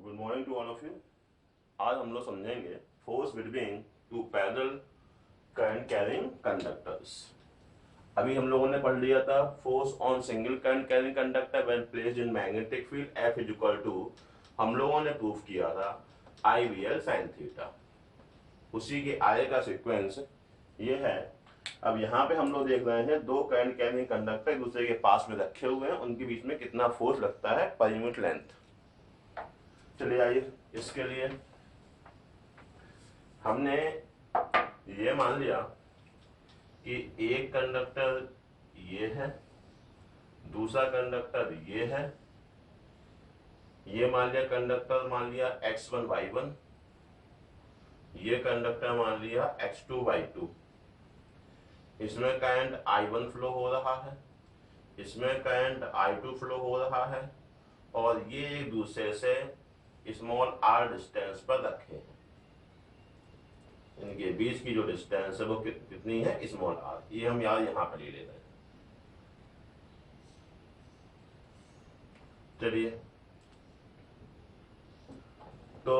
Good morning to all of you. आज हम लोग समझेंगे force between two parallel current carrying conductors. अभी हम लोगों ने पढ़ लिया था force on single current carrying conductor when placed in magnetic field F is equal to, हम लोगों ने प्रूफ किया था I V L sine theta. उसी के आगे का सीक्वेंस ये है। अब यहाँ पे हम लोग देख रहे हैं दो करंट कैरिंग कंडक्टर एक दूसरे के पास में रखे हुए हैं, उनके बीच में कितना फोर्स लगता है पर यूनिट लेंथ। चलिए आइए, इसके लिए हमने ये मान लिया कि एक कंडक्टर ये है, दूसरा कंडक्टर ये है। ये मान लिया कंडक्टर मान लिया x1 y1, ये कंडक्टर मान लिया x2 y2। इसमें करंट I1 फ्लो हो रहा है, इसमें करंट I2 फ्लो हो रहा है, और ये एक दूसरे से स्मॉल r डिस्टेंस पर रखे हैं। इनके बीच की जो डिस्टेंस है वो कितनी है, स्मॉल r। ये हम यार यहां पर ले रहे हैं। चलिए, तो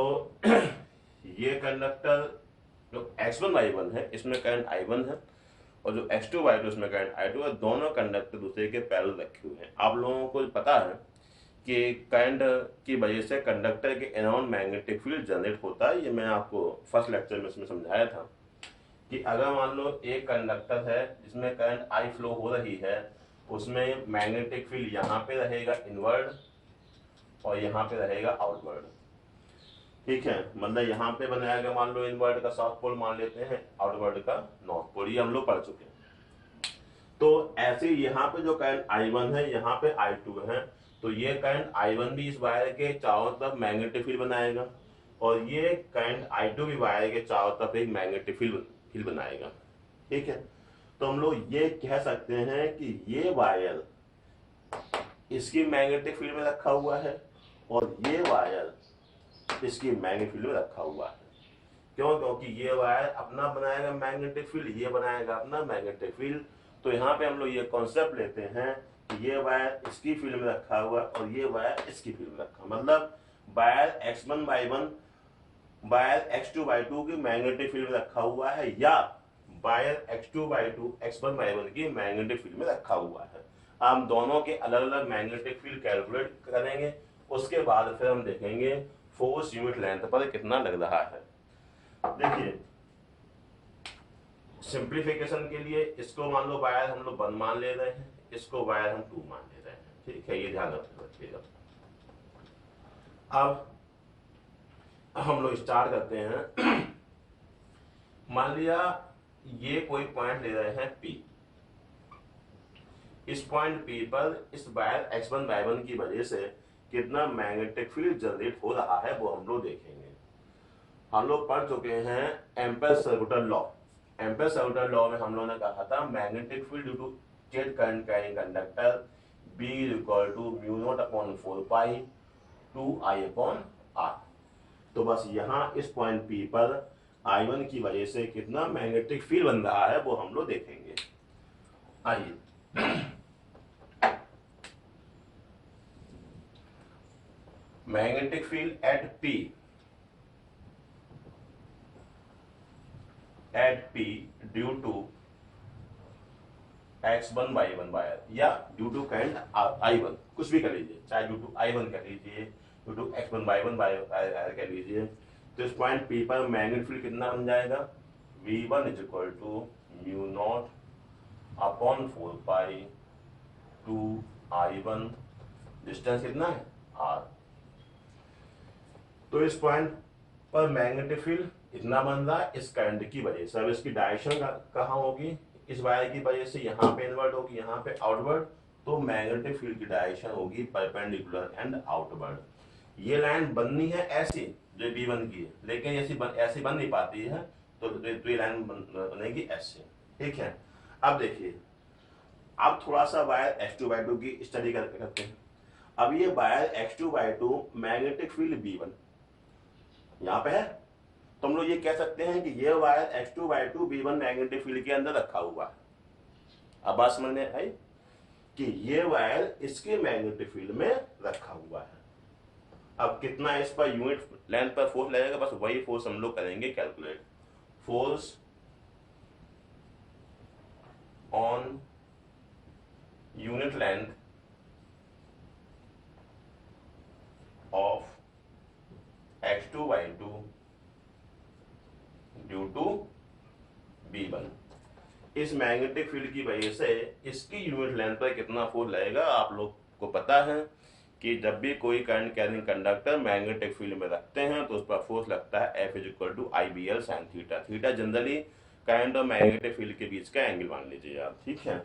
ये कंडक्टर जो x1 y1 है इसमें करंट I1 है, और जो x2 y2 इसमें करंट I2 है। दोनों कंडक्टर दूसरे के पैरेलल रखे हुए हैं। आप लोगों को पता है कि करंट की वजह से कंडक्टर के अराउंड मैग्नेटिक फील्ड जनरेट होता है। ये मैं आपको फर्स्ट लेक्चर में इसमें समझाया था कि अगर मान लो एक कंडक्टर है जिसमें करंट आई फ्लो हो रही है, उसमें मैग्नेटिक फील्ड यहाँ पे रहेगा इनवर्ड और यहाँ पे रहेगा आउटवर्ड। ठीक है, मतलब यहाँ पे बनाएगा मान लो इनवर्ड का साउथ पोल मान लेते हैं, आउटवर्ड का नॉर्थ पोल। ये हम लोग पढ़ चुके हैं। तो ऐसे यहाँ पे जो करंट I1 है, यहाँ पे I2 है, तो ये करंट I1 भी इस वायर के चारों तरफ मैग्नेटिक फील्ड बनाएगा, और ये करंट I2 भी वायर के चारों तरफ एक मैग्नेटिक फील्ड बनाएगा। ठीक है, तो हम लोग ये कह सकते हैं कि ये वायर इसकी मैग्नेटिक फील्ड में रखा हुआ है और ये वायर इसकी मैग्नेटिक फील्ड में रखा हुआ है। क्यों? क्योंकि ये वायर अपना बनाएगा मैग्नेटिक फील्ड, ये बनाएगा अपना मैग्नेटिक फील्ड। तो यहाँ पे हम लोग ये कॉन्सेप्ट लेते हैं कि ये वायर इसकी फील्ड में रखा हुआ और ये वायर इसकी फील्ड में रखा, मतलब wire x1 y1 wire x2 y2 की मैग्नेटिक फील्ड में रखा हुआ है, या wire x2 y2 x1 y1 की मैग्नेटिक फील्ड में रखा हुआ है। हम दोनों के अलग अलग मैग्नेटिक फील्ड कैलकुलेट करेंगे, उसके बाद फिर हम देखेंगे फोर्स यूनिट लेंथ पर कितना लग रहा है। देखिए, सिंप्लीफिकेशन के लिए इसको मान लो वायर हम लोग 1 मान ले रहे हैं, इसको वायर हम 2 मान ले रहे हैं। ठीक है, ये ध्यान रखिएगा। अब हम लोग स्टार्ट करते हैं। मान लिया ये कोई पॉइंट ले रहे हैं P। इस पॉइंट P पर इस वायर x1 y1 की वजह से कितना मैग्नेटिक फील्ड जनरेट हो रहा है वो हम लोग देखेंगे। हम लोग पढ़ चुके हैं ampere circular law. Ampere circular law में हम लोगों ने कहा था magnetic field due to straight current carrying conductor B equal to mu not upon 4 pi 2I upon R। तो बस यहाँ इस पॉइंट P पर I1 की वजह से कितना मैग्नेटिक फील्ड बन रहा है वो हम लोग देखेंगे। आइए, magnetic field at P due to x1 y1 wire, या ड्यू टू करंट I1, कुछ भी कर लीजिए, चाहे ड्यू टू I1 कर लीजिए, due to x1 y1 wire कर लीजिए। तो इस पॉइंट P पर मैग्नेटिक फील्ड कितना बन जाएगा, V1 is equal to mu not upon 4 pi 2I1। Distance कितना है, R। तो इस पॉइंट पर मैग्नेटिक फील्ड इतना बन रहा है इस करंट की वजह से। अब इसकी डायरेक्शन कहाँ होगी, इस वायर की वजह से यहाँ पे इनवर्ट होगी, यहाँ पे आउटवर्ड। तो मैग्नेटिक फील्ड की डायरेक्शन होगी परपेंडिकुलर एंड आउटवर्ड। ये लाइन बननी है ऐसी जो B1 की है, लेकिन ऐसी बन नहीं पाती है, तो ये लाइन बनेगी ऐसे। ठीक है, अब देखिए, अब थोड़ा सा वायर x2 y2 की स्टडी करते हैं। अब ये wire x2 y2 magnetic field B1 यहाँ पे है, तो हम लोग ये कह सकते हैं कि ये wire x2 y2 B1 magnetic field के अंदर रखा हुआ है। अब बात समझ में आई कि ये वायर इसके मैग्नेटिक फील्ड में रखा हुआ है। अब कितना इस पर यूनिट लेंथ पर फोर्स लगेगा, बस वही फोर्स हम लोग करेंगे calculate. Force on unit length of x2/2 due to B1। इस मैग्नेटिक फील्ड की वजह से इसकी यूनिट लेंथ पर कितना फोर्स लगेगा आप लोग को पता है कि जब भी कोई current carrying conductor magnetic field में रखते हैं तो उस पर फोर्स लगता है F = IBL sin theta. Theta generally current और मैग्नेटिक फील्ड के बीच का एंगल मान लीजिए आप, ठीक है।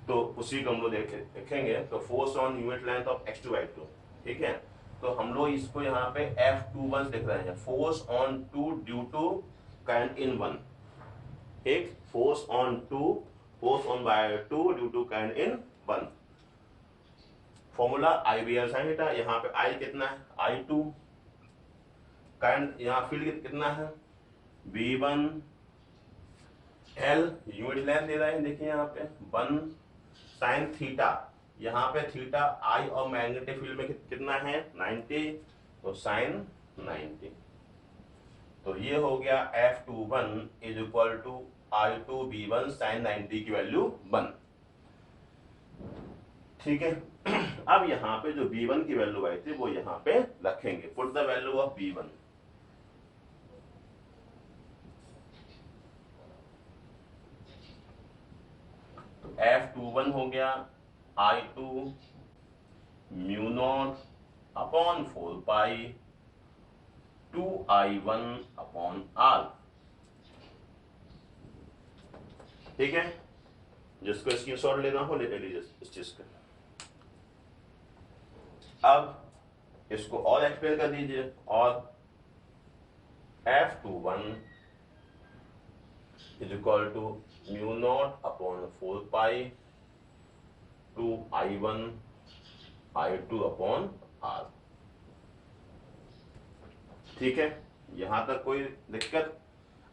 तो उसी को हम लोग देखेंगे। तो force on unit length of x2/2, ठीक है। तो हम लोग इसको यहाँ पे F21 लिख रहे हैं, force on 2 due to current in 1। एक force on 2, force on by 2 due to current in 1। Formula IBL sin theta. यहाँ पे I कितना है, I2। करंट यहाँ फील्ड कितना है, V1। L यूनिट लेंथ दे रहे हैं, देखिए यहाँ पे 1 sin थीटा। यहाँ पे थीटा I और मैग्नेटिक फील्ड में कितना है, 90, तो sin 90। तो ये हो गया F21 = I2V1 sin 90 की वैल्यू 1, ठीक है। अब यहाँ पे जो V1 की वैल्यू आई थी वो यहाँ पे रखेंगे। Put the value of V1। तो F21 हो गया I2 μ0/4 2I1/R, ठीक है। जिसको स्क्रीनशॉट लेना हो ले लीजिए इस चीज का। अब इसको और एक्सप्लेन कर दीजिए। और F21 = μ0/4 2I1I2/R, ठीक है। यहां तक कोई दिक्कत?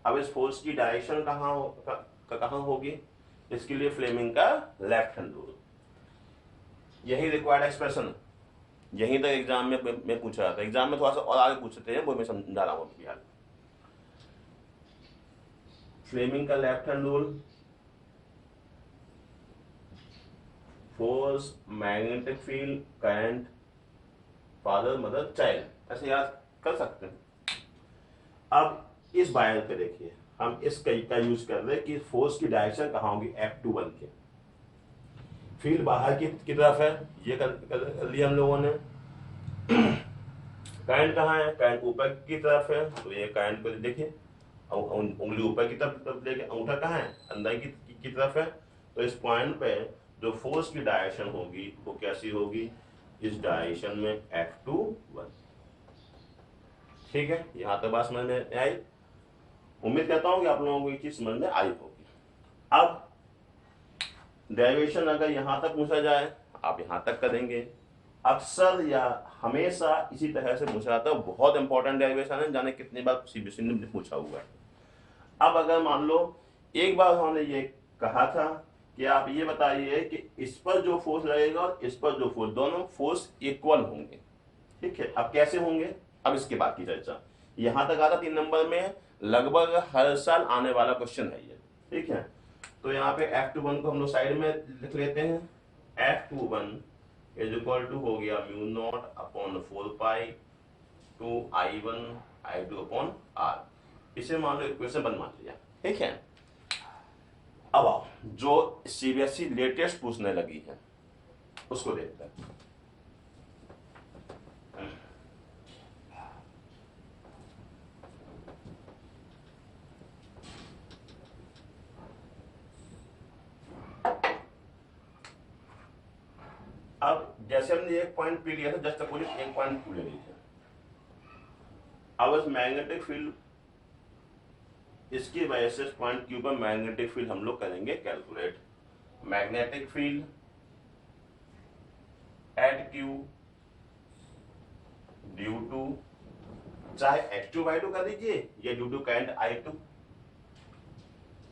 अब इस फोर्स की डायरेक्शन कहां होगी, इसके लिए फ्लेमिंग का लेफ्ट हैंड रूल, यही रिक्वायर्ड एक्सप्रेशन, यहीं तक एग्जाम में पूछा जाता है। एग्जाम में थोड़ा सा और आगे पूछते हैं, वो मैं समझा रहा हूं फिलहाल। फ्लेमिंग का left hand rule, force magnetic field current father mother child, ऐसे याद कर सकते हैं। अब इस बायर पे देखिए, हम इस का यूज कर रहे हैं कि फोर्स की डायरेक्शन कहां होगी, F21 के। फील्ड बाहर की तरफ है, ये कर लिया हम लोगों ने। करंट कहाँ है, करंट ऊपर की तरफ है, तो ये करंट को देखिए, उंगली ऊपर की तरफ लेके, अंगूठा कहाँ है, अंदर की तरफ है। तो इस पॉइंट पे जो फोर्स की डायरेक्शन होगी वो कैसी होगी, इस डायरेक्शन में F21, ठीक है। यहां तक बात समझ में आई। उम्मीद करता हूं कि आप लोगों को ये चीज समझ में आई होगी। अब डेरिवेशन अगर यहां तक पूछा जाए, आप यहां तक करेंगे। अक्सर या हमेशा इसी तरह से पूछा जाता है, बहुत इंपॉर्टेंट डेरिवेशन है, जाने कितनी बार CBSE ने पूछा हुआ है। अब अगर मान लो एक बार उन्होंने ये कहा था कि आप ये बताइए कि इस पर जो फोर्स लगेगा और इस पर जो फोर्स, दोनों फोर्स इक्वल होंगे, ठीक है। अब कैसे होंगे, अब इसके बाद की चर्चा। यहां तक आता 3 नंबर में, लगभग हर साल आने वाला क्वेश्चन है ये, ठीक है। तो यहाँ पे F21 को हम लोग साइड में लिख लेते हैं। F21 = हो गया μ0/4 2I1I2/R। इसे मान लो इक्वेशन बन मान लिया, ठीक है। अब आओ जो CBSE लेटेस्ट पूछने लगी है उसको देखते हैं। अब जैसे हमने एक पॉइंट पी लिया था, जस्ट सपोज एक पॉइंट पी ले लीजिए। अब इस मैग्नेटिक फील्ड, इसकी वजह से पॉइंट क्यू पर मैग्नेटिक फील्ड हम लोग करेंगे calculate. Magnetic field at Q due to, चाहे x2/2 कर दीजिए या ड्यू टू करंट I2,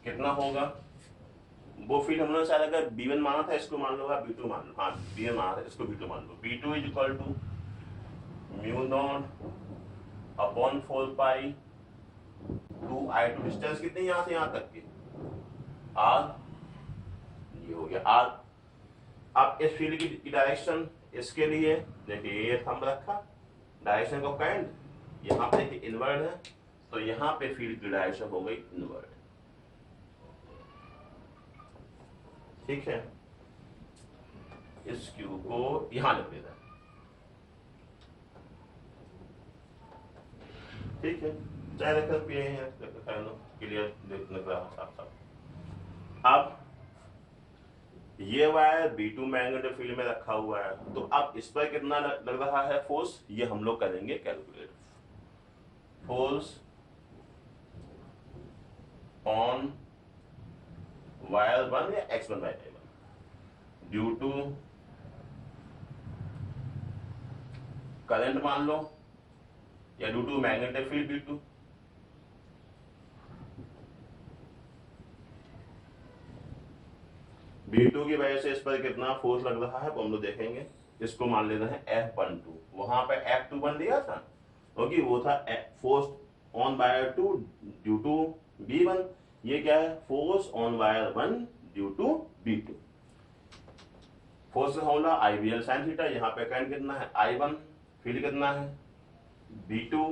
कितना होगा वो फील्ड हम लोग शायद अगर B1 माना था, इसको मान लो, B2 मान लो, हाँ B1 माना था, इसको B2 मान लो। B2 = mu not upon 4 pi 2I2। Distance कितनी यहां से यहां तक की आर, ये हो गया आर। अब इस फील्ड की डायरेक्शन इसके लिए देखिए ये थंब रखा, डायरेक्शन को काइंड यहां पे देखिए इनवर्ड है, तो यहां पे फील्ड की डायरेक्शन हो गई इनवर्ड। ठीक है, इस क्यू को यहां लिख देना। ठीक है, चाहे रेखा पे है क्लियर देखने का साफ साफ। अब ये वायर B2 मैग्नेटिक फील्ड में रखा हुआ है, तो अब इस पर कितना लग रहा है फोर्स, ये हम लोग करेंगे कैलकुलेट। फोर्स ऑन वायर 1 या X1/A1 ड्यू टू करंट मान लो, या due to magnetic field B2। B2 की वजह से इस पर कितना फोर्स लग रहा है वो हम लोग देखेंगे। इसको मान लेना है F12, वहां पे F21 दिया था क्योंकि वो था force on wire 2 due to B1। ये क्या है, force on wire 1 due to B2। Force का फॉर्मूला IBL sin थीटा, यहाँ पे करंट कितना है I1, फील्ड कितना है B2,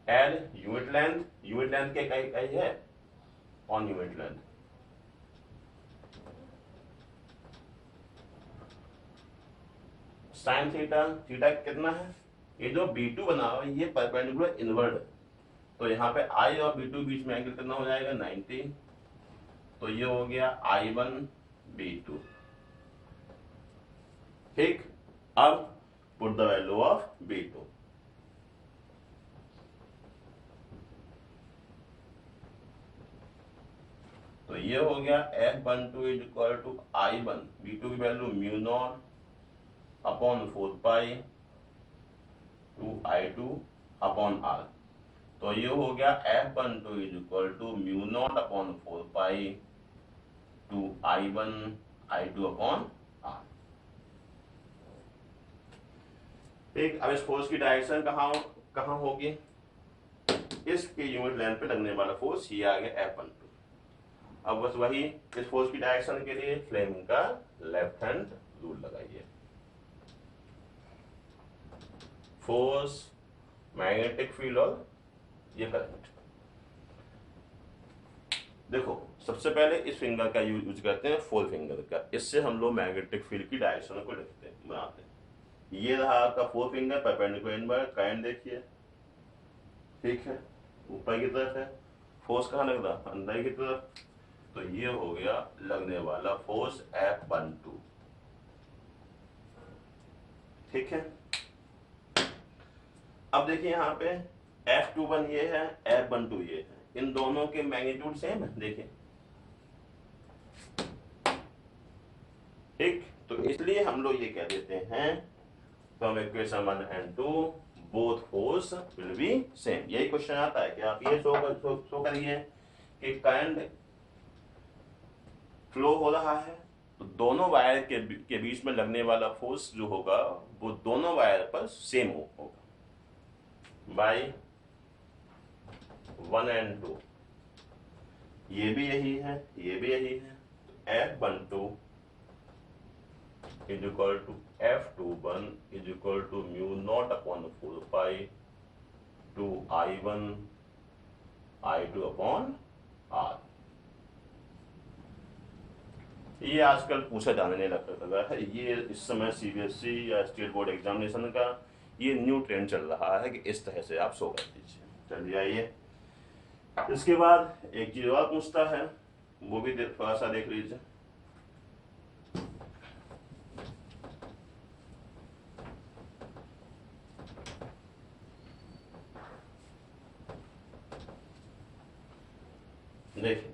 L unit length, unit length के कई है on unit length, sine theta, theta कितना है, ये जो B2 बना हुआ है ये परपेंडिकुलर इनवर्ड है, तो यहाँ पे I और B2 बीच में एंगल कितना हो जाएगा 90, तो ये हो गया I1 B2। ठीक, अब put the value of B2। तो ये हो गया F12 is equal to I1, B2 की value mu not upon 4 pi 2I2 upon R। तो ये हो गया F12 is equal to mu not upon 4 pi 2I1 I2 upon R। ठीक, अब इस फोर्स की डायरेक्शन कहाँ होगी, इसके यूनिट लेंथ पे लगने वाला फोर्स ये आ गया F12। अब बस वही इस फोर्स की डायरेक्शन के लिए फ्लेमिंग का लेफ्ट हैंड रूल लगाइए। फोर्स, मैग्नेटिक फील्ड और ये करंट। देखो सबसे पहले इस फिंगर का यूज करते हैं, फोर फिंगर का, इससे हम लोग मैग्नेटिक फील्ड की डायरेक्शन को लिखते हैं, बनाते हैं। ये रहा आपका four finger perpendicular inward, current देखिए, ठीक है, ऊपर की तरफ है, फोर्स कहाँ लग रहा, अंदर की तरफ, तो ये हो गया लगने वाला फोर्स F12। ठीक है, अब देखिए यहाँ पे F21 ये है, F12 ये है, इन दोनों के मैग्नीट्यूड सेम है, देखिए। ठीक, तो इसलिए हम लोग ये कह देते हैं from equation 1 and 2 both force will be same. यही क्वेश्चन आता है कि आप ये शो करिए कि करंट फ्लो हो रहा है, तो दोनों वायर के बीच में लगने वाला फोर्स जो होगा वो दोनों वायर पर सेम होगा बाय 1 and 2। ये भी यही है, ये भी यही है, F12 is equal to F21 is equal to mu not upon 4 pi 2I1 I2 upon R। ये आजकल पूछा जाने लगा है, ये इस समय CBSE या स्टेट बोर्ड एग्जामिनेशन का ये न्यू ट्रेंड चल रहा है कि इस तरह से आप सो कर दीजिए। चलिए आइए, इसके बाद एक चीज और पूछता है, वो भी थोड़ा सा देख लीजिए। देखिए